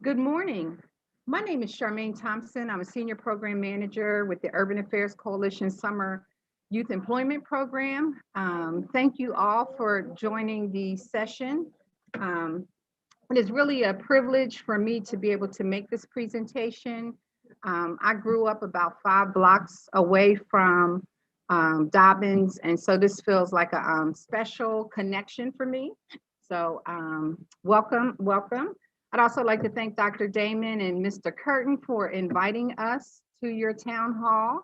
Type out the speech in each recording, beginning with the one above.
Good morning. My name is Charmaine Thompson. I'm a senior program manager with the Urban Affairs Coalition Summer Youth Employment Program. Thank you all for joining the session. Um, it is really a privilege for me to be able to make this presentation. I grew up about 5 blocks away from Dobbins, and so this feels like a special connection for me. So welcome, welcome. I'd also like to thank Dr. Damon and Mr. Curtin for inviting us to your town hall.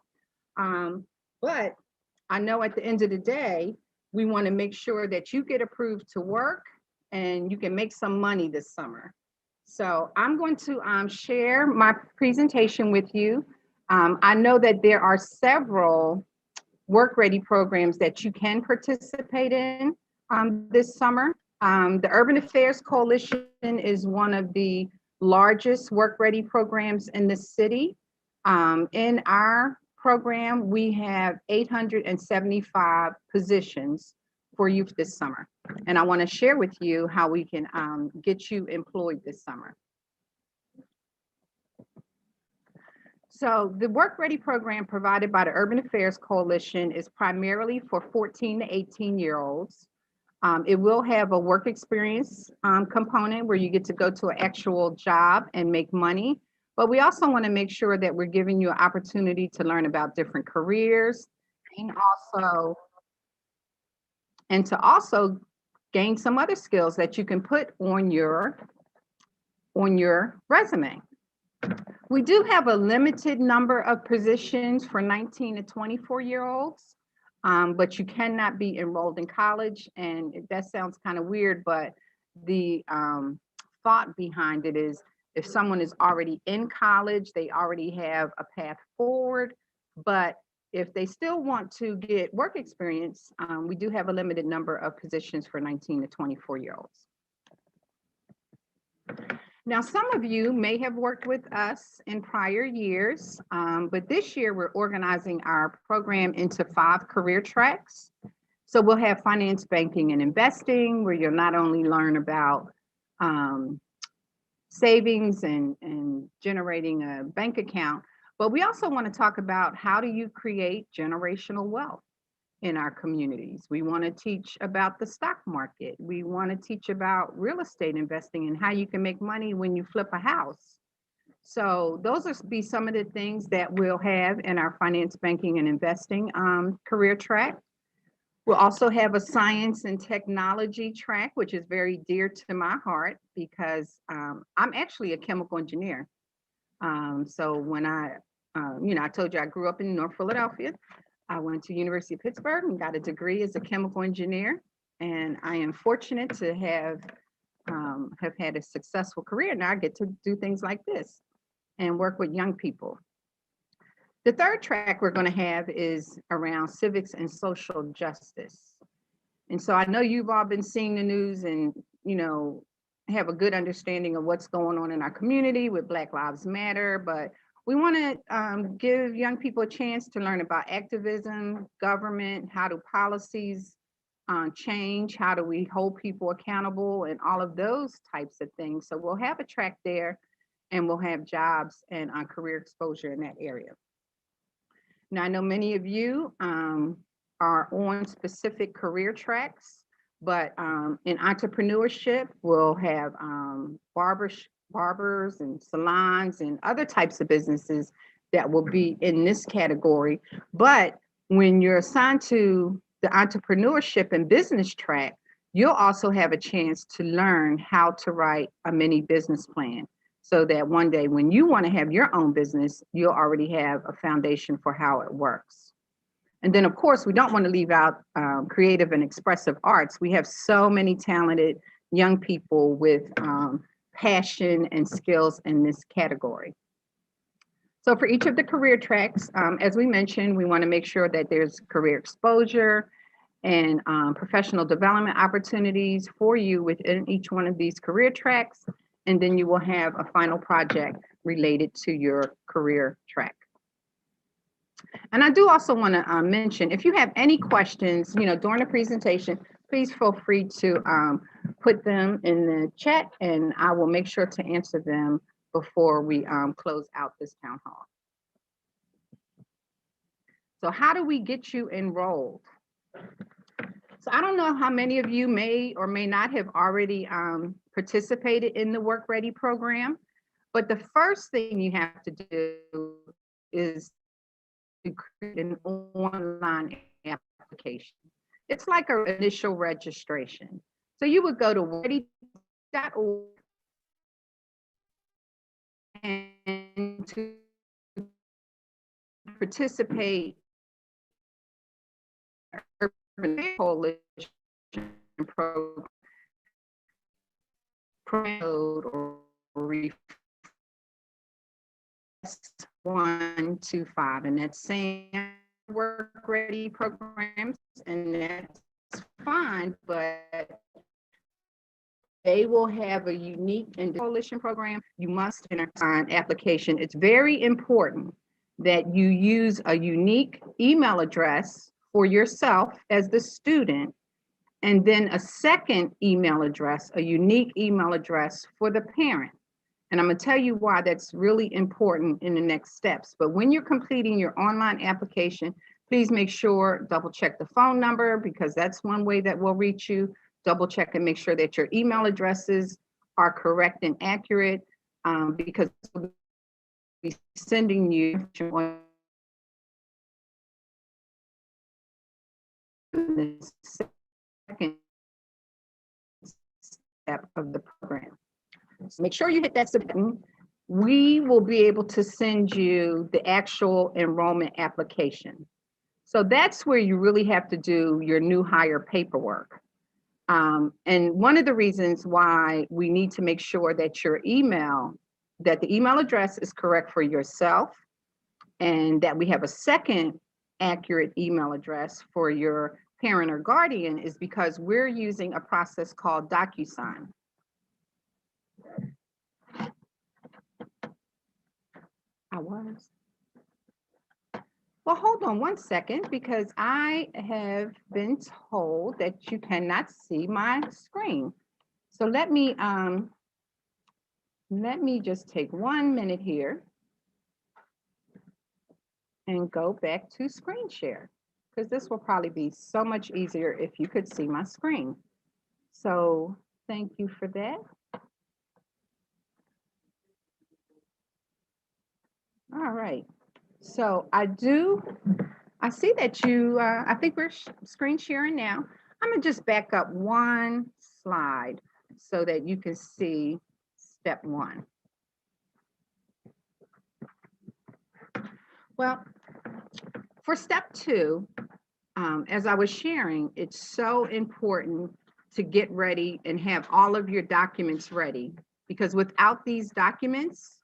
But I know at the end of the day, we want to make sure that you get approved to work and you can make some money this summer. So I'm going to share my presentation with you. I know that there are several WorkReady programs that you can participate in this summer. The Urban Affairs Coalition is one of the largest WorkReady programs in the city. In our program, we have 875 positions for youth this summer. And I want to share with you how we can get you employed this summer. So the WorkReady program provided by the Urban Affairs Coalition is primarily for 14 to 18-year-olds. It will have a work experience component where you get to go to an actual job and make money. But we also want to make sure that we're giving you an opportunity to learn about different careers and to also gain some other skills that you can put on your resume. We do have a limited number of positions for 19 to 24-year-olds, but you cannot be enrolled in college. And that sounds kind of weird, but the thought behind it is if someone is already in college, they already have a path forward. But if they still want to get work experience, we do have a limited number of positions for 19 to 24-year-olds. Now, some of you may have worked with us in prior years, but this year we're organizing our program into 5 career tracks. So we'll have finance, banking, and investing, where you'll not only learn about savings and generating a bank account, but we also want to talk about how do you create generational wealth in our communities. We want to teach about the stock market. We want to teach about real estate investing and how you can make money when you flip a house. So those will be some of the things that we'll have in our finance, banking, and investing career track. We'll also have a science and technology track, which is very dear to my heart because I'm actually a chemical engineer. So when I told you I grew up in North Philadelphia. I went to University of Pittsburgh and got a degree as a chemical engineer. And I am fortunate to have had a successful career. Now I get to do things like this and work with young people. The third track we're going to have is around civics and social justice. And so I know you've all been seeing the news and, have a good understanding of what's going on in our community with Black Lives Matter, but we want to give young people a chance to learn about activism, government, how do policies change, how do we hold people accountable, and all of those types of things. So we'll have a track there, and we'll have jobs and career exposure in that area. Now, I know many of you are on specific career tracks, but in entrepreneurship, we'll have barbers and salons and other types of businesses that will be in this category. But when you're assigned to the entrepreneurship and business track, you'll also have a chance to learn how to write a mini business plan so that one day when you want to have your own business, you'll already have a foundation for how it works. And then, of course, we don't want to leave out creative and expressive arts. We have so many talented young people with passion and skills in this category. So for each of the career tracks, as we mentioned, we want to make sure that there's career exposure and professional development opportunities for you within each one of these career tracks. And then you will have a final project related to your career track. And I do also want to mention, if you have any questions, during the presentation, please feel free to put them in the chat, and I will make sure to answer them before we close out this town hall. So how do we get you enrolled? So I don't know how many of you may or may not have already participated in the WorkReady program, but the first thing you have to do is to create an online application. It's like an initial registration. So you would go to WorkReady.org and to participate in Urban Coalition program or request 125, and that's saying WorkReady programs, and that's fine, but they will have a unique and coalition program. You must enter an application. It's very important that you use a unique email address for yourself as the student, and then a second email address, a unique email address for the parent. And I'm going to tell you why that's really important in the next steps. But when you're completing your online application, please make sure, double check the phone number, because that's one way that we'll reach you. Double check and make sure that your email addresses are correct and accurate, because we'll be sending you the second step of the program. So make sure you hit that submit button. We will be able to send you the actual enrollment application. So that's where you really have to do your new hire paperwork. And one of the reasons why we need to make sure that that the email address is correct for yourself, and that we have a second accurate email address for your parent or guardian, is because we're using a process called DocuSign. Well, hold on one second, because I have been told that you cannot see my screen. So let me just take 1 minute here and go back to screen share, because this will probably be so much easier if you could see my screen. So thank you for that. All right. So I see that you, I think we're screen sharing now. I'm gonna just back up one slide so that you can see step one. Well, for step two, as I was sharing, it's so important to get ready and have all of your documents ready, because without these documents,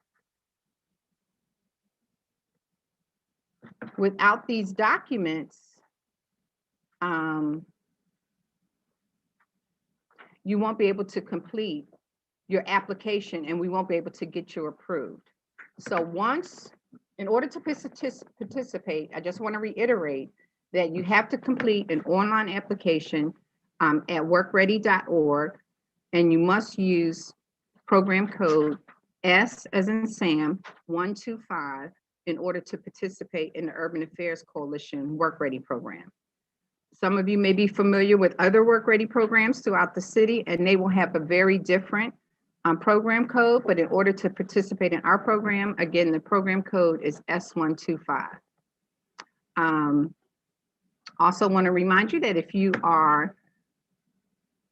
you won't be able to complete your application, and we won't be able to get you approved. So in order to participate, I just want to reiterate that you have to complete an online application at WorkReady.org, and you must use program code S as in Sam 125 in order to participate in the Urban Affairs Coalition WorkReady program. Some of you may be familiar with other WorkReady programs throughout the city, and they will have a very different program code, but in order to participate in our program, again, the program code is S125. Also want to remind you that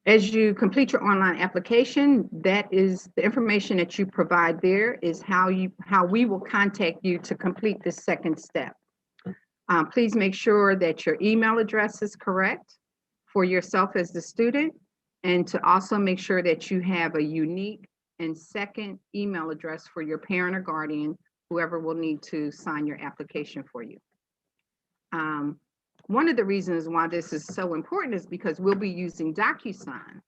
as you complete your online application, that is the information that you provide there is how we will contact you to complete this second step. Please make sure that your email address is correct for yourself as the student, and to also make sure that you have a unique and second email address for your parent or guardian, whoever will need to sign your application for you. One of the reasons why this is so important is because we'll be using DocuSign.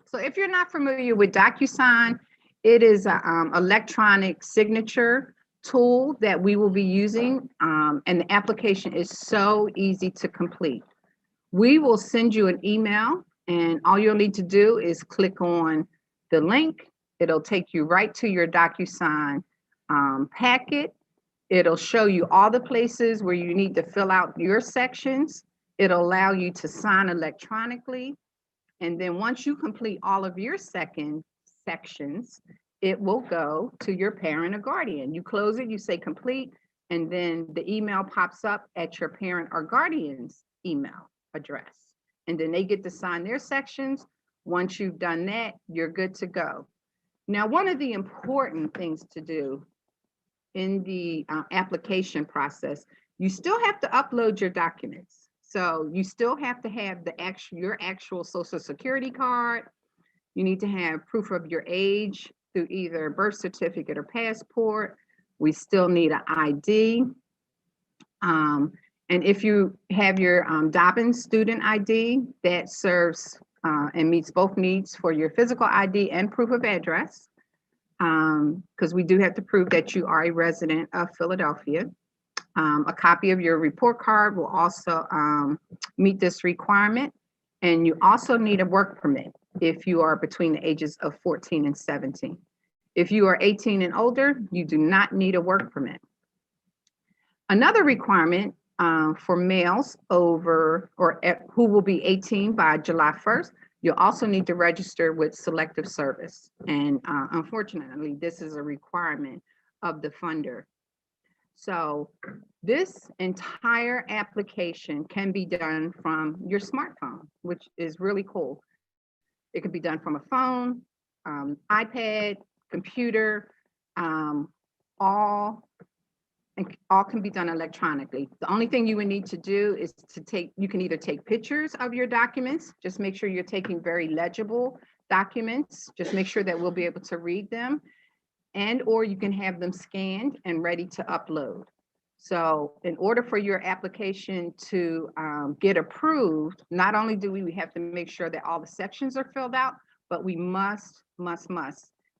So if you're not familiar with DocuSign, it is an electronic signature tool that we will be using, and the application is so easy to complete. We will send you an email And all you'll need to do is click on the link. It'll take you right to your DocuSign packet. It'll show you all the places where you need to fill out your sections. It'll allow you to sign electronically. And then once you complete all of your sections, it will go to your parent or guardian. You close it, you say complete, and then the email pops up at your parent or guardian's email address. And then they get to sign their sections. Once you've done that, you're good to go. Now, one of the important things to do in the application process, you still have to upload your documents. So you still have to have your actual Social Security card. You need to have proof of your age through either birth certificate or passport. We still need an ID. And if you have your Dobbins student ID, that serves and meets both needs for your physical ID and proof of address, because we do have to prove that you are a resident of Philadelphia. A copy of your report card will also meet this requirement. And you also need a work permit if you are between the ages of 14 and 17. If you are 18 and older, you do not need a work permit. Another requirement for males over or who will be 18 by July 1st, you'll also need to register with Selective Service. And unfortunately, this is a requirement of the funder. So this entire application can be done from your smartphone, which is really cool. It can be done from a phone, iPad, computer, all can be done electronically. The only thing you would need to do is you can either take pictures of your documents, just make sure you're taking very legible documents, just make sure that we'll be able to read them, or you can have them scanned and ready to upload. So in order for your application to get approved, not only do we have to make sure that all the sections are filled out, but we must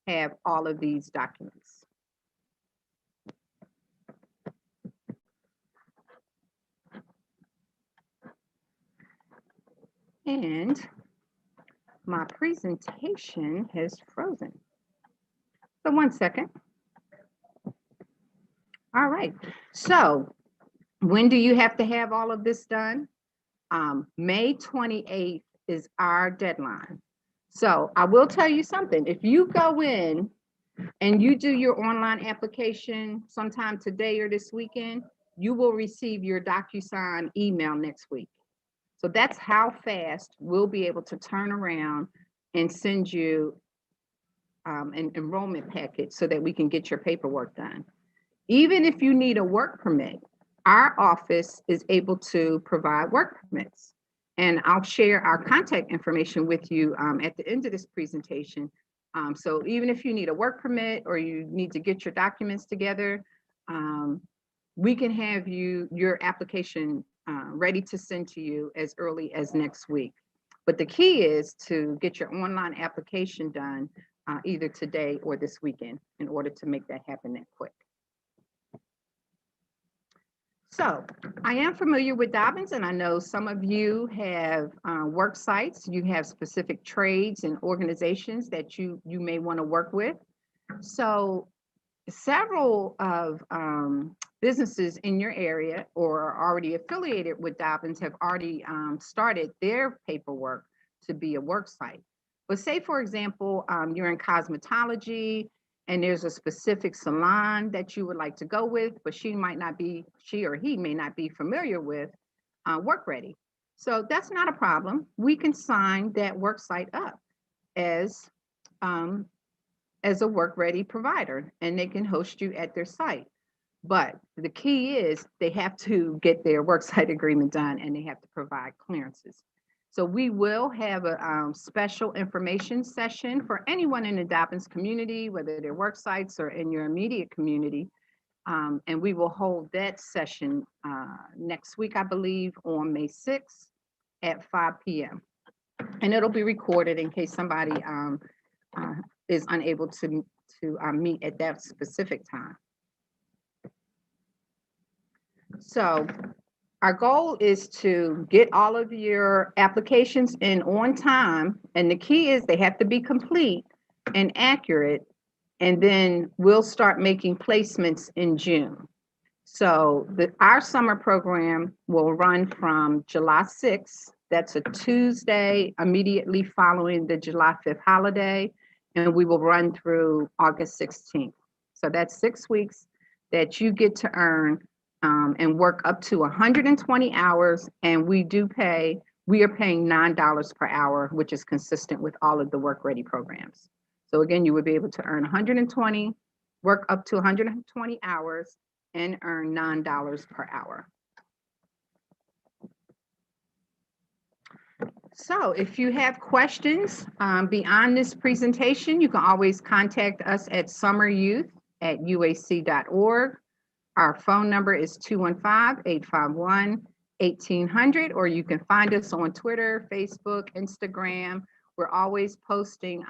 have all of these documents. And my presentation has frozen. So 1 second. All right. So when do you have to have all of this done? May 28th is our deadline. So I will tell you something. If you go in and you do your online application sometime today or this weekend, you will receive your DocuSign email next week. So that's how fast we'll be able to turn around and send you an enrollment package so that we can get your paperwork done. Even if you need a work permit, our office is able to provide work permits. And I'll share our contact information with you at the end of this presentation. So even if you need a work permit or you need to get your documents together, we can have your application ready to send to you as early as next week. But the key is to get your online application done either today or this weekend in order to make that happen that quick. So I am familiar with Dobbins, and I know some of you have work sites. You have specific trades and organizations that you may want to work with. So several of businesses in your area or are already affiliated with Dobbins have already started their paperwork to be a work site. But say, for example, you're in cosmetology and there's a specific salon that you would like to go with, but she or he may not be familiar with WorkReady. So that's not a problem. We can sign that work site up as a WorkReady provider, and they can host you at their site. But the key is they have to get their worksite agreement done and they have to provide clearances. So we will have a special information session for anyone in the Dobbins community, whether they're work sites or in your immediate community. And we will hold that session next week, I believe, on May 6th at 5 p.m. And it'll be recorded in case somebody is unable to meet at that specific time. So Our goal is to get all of your applications in on time, and the key is they have to be complete and accurate, and then we'll start making placements in June. So our summer program will run from July 6th, that's a Tuesday, immediately following the July 5th holiday, and we will run through August 16th. So that's 6 weeks that you get to earn and work up to 120 hours, and we are paying $9 per hour, which is consistent with all of the WorkReady programs. So again, you would be able to earn 120, work up to 120 hours, and earn $9 per hour. So if you have questions beyond this presentation, you can always contact us at summeryouth@uac.org. Our phone number is 215-851-1800, or you can find us on Twitter, Facebook, Instagram. We're always posting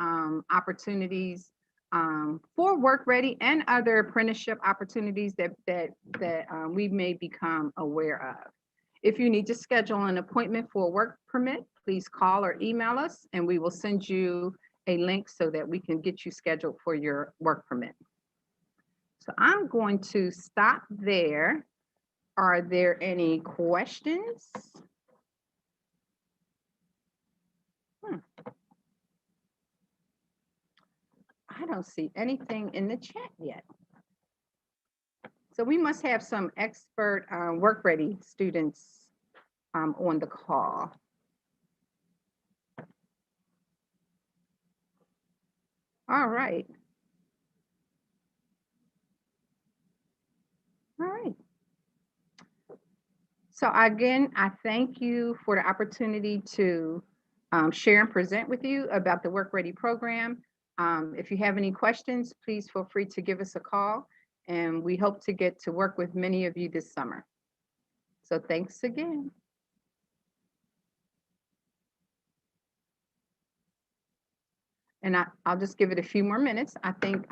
opportunities for WorkReady and other apprenticeship opportunities that we may become aware of. If you need to schedule an appointment for a work permit, please call or email us, and we will send you a link so that we can get you scheduled for your work permit. So I'm going to stop there. Are there any questions? I don't see anything in the chat yet. So we must have some expert WorkReady students on the call. All right. All right. So again, I thank you for the opportunity to share and present with you about the WorkReady program. If you have any questions, please feel free to give us a call, and we hope to get to work with many of you this summer. So thanks again. And I'll just give it a few more minutes. I think,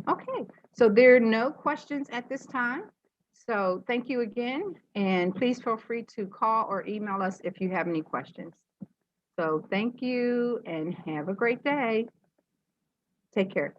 okay, so there are no questions at this time. So thank you again, and please feel free to call or email us if you have any questions. So thank you and have a great day. Take care.